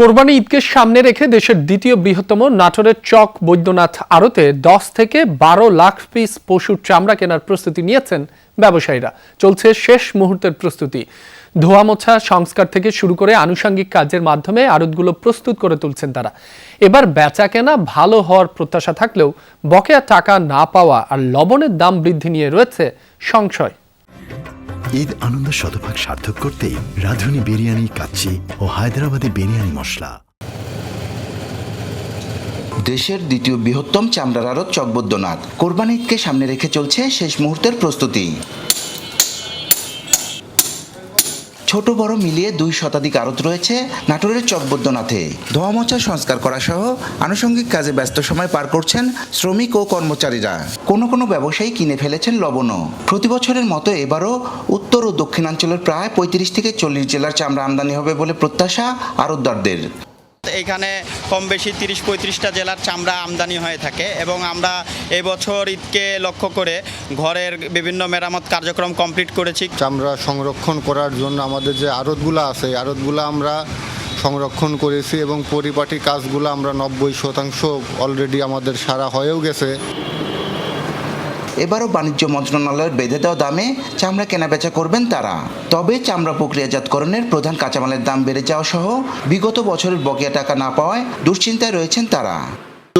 কোরবানি ঈদকে সামনে রেখে দেশের দ্বিতীয় বৃহত্তম নাটোরের চক বৈদ্যনাথ আড়তে 10 থেকে 12 লাখ পিস পশুর চামড়া কেনার প্রস্তুতি নিয়েছেন ব্যবসায়ীরা। চলছে শেষ মুহূর্তের প্রস্তুতি। ধোয়া মোছা সংস্কার থেকে শুরু করে আনুষঙ্গিক কাজের মাধ্যমে আড়তগুলো প্রস্তুত করে তুলছেন তারা। এবার বেচা কেনা ভালো হওয়ার প্রত্যাশা থাকলেও বকেয়া টাকা না পাওয়া আর লবণের দাম বৃদ্ধি নিয়ে রয়েছে সংশয়। ঈদ আনন্দ শতভাগ সার্থক করতে রাঁধুনি বিরিয়ানি, কাচ্চি ও হায়দ্রাবাদি বিরিয়ানি মশলা। দেশের দ্বিতীয় বৃহত্তম চামড়ার আড়ত চক বৈদ্যনাথ কোরবানি ঈদকে সামনে রেখে চলছে শেষ মুহূর্তের প্রস্তুতি। ছোট বড় মিলিয়ে 2 শতাধিক আড়ত রয়েছে নাটোরের চক বৈদ্যনাথে। ধোয়া মোছা সংস্কার করা সহ আনুষঙ্গিক কাজে ব্যস্ত সময় পার করছেন শ্রমিক ও কর্মচারীরা। কোনো ব্যবসায়ী কিনে ফেলেছেন লবণও। প্রতি বছরের মতো এবারও উত্তর ও দক্ষিণাঞ্চলের প্রায় 35 থেকে 40 জেলার চামড়া আমদানি হবে বলে প্রত্যাশা আড়তদারদের। এখানে কম বেশি 30-35টা জেলার চামড়া আমদানি হয়ে থাকে এবং আমরা এবছর ঈদকে লক্ষ্য করে ঘরের বিভিন্ন মেরামত কার্যক্রম কমপ্লিট করেছি। চামড়া সংরক্ষণ করার জন্য আমাদের যে আড়তগুলো আছে, আড়তগুলো আমরা সংরক্ষণ করেছি এবং পরিপাটি কাজগুলো আমরা 90% অলরেডি আমাদের সারা হয়েও গেছে। এবারও বাণিজ্য মন্ত্রণালয়ের বেঁধে দেওয়া দামে চামড়া কেনাবেচা করবেন তারা। তবে চামড়া প্রক্রিয়াজাতকরণের প্রধান কাঁচামালের দাম বেড়ে যাওয়া সহ বিগত বছরের বকেয়া টাকা না পাওয়ায় দুশ্চিন্তায় রয়েছেন তারা।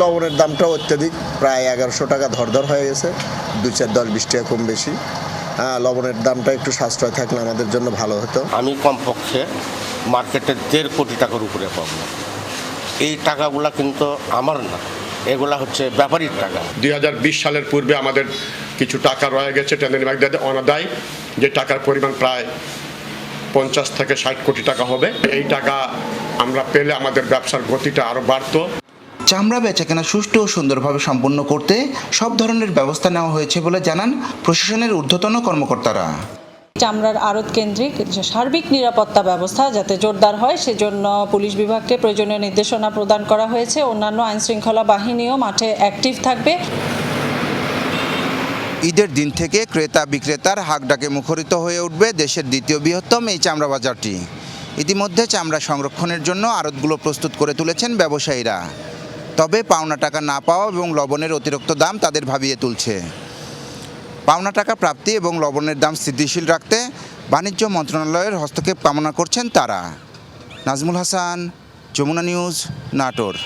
লবণের দামটাও অত্যাধিক, প্রায় 1100 টাকা ধরধর হয়ে গেছে, 2-4-10-20 টাকা কম বেশি। লবণের দামটা একটু সাশ্রয় থাকলে আমাদের জন্য ভালো হতো। আমি কমপক্ষে মার্কেটে 1.5 কোটি টাকার উপরে পাবো। এই টাকাগুলা কিন্তু আমার না, এগুলা হচ্ছে ব্যাপারীর টাকা। 2020 সালের পূর্বে আমাদের কিছু টাকা রয়ে গেছে টেন্ডারি মার্কেটে অনাদায়, যে টাকার পরিমাণ প্রায় 50 থেকে 60 কোটি টাকা হবে। এই টাকা আমরা পেলে আমাদের ব্যবসার গতিটা আরো বাড়তো। চামড়া বেচাকেনা সুষ্ঠু ও সুন্দরভাবে সম্পন্ন করতে সব ধরনের ব্যবস্থা নেওয়া হয়েছে বলে জানান প্রশাসনের ঊর্ধ্বতন কর্মকর্তারা। চামড়ার আড়ত কেন্দ্রিক সার্বিক নিরাপত্তা ব্যবস্থা যাতে জোরদার হয় সেজন্য পুলিশ বিভাগকে প্রয়োজনীয় নির্দেশনা প্রদান করা হয়েছে। অন্যান্য আইনশৃঙ্খলা বাহিনীও মাঠে অ্যাক্টিভ থাকবে। ঈদের দিন থেকে ক্রেতা বিক্রেতার হাঁকডাকে মুখরিত হয়ে উঠবে দেশের দ্বিতীয় বৃহত্তম এই চামড়া বাজারটি। ইতিমধ্যে চামড়া সংরক্ষণের জন্য আড়তগুলো প্রস্তুত করে তুলেছেন ব্যবসায়ীরা। তবে পাওনা টাকা না পাওয়া এবং লবণের অতিরিক্ত দাম তাদের ভাবিয়ে তুলছে। পাওনা টাকা প্রাপ্তি এবং লবণের দাম স্থিতিশীল রাখতে বাণিজ্য মন্ত্রণালয়ের হস্তক্ষেপ কামনা করছেন তারা। নাজমুল হাসান, যমুনা নিউজ, নাটোর।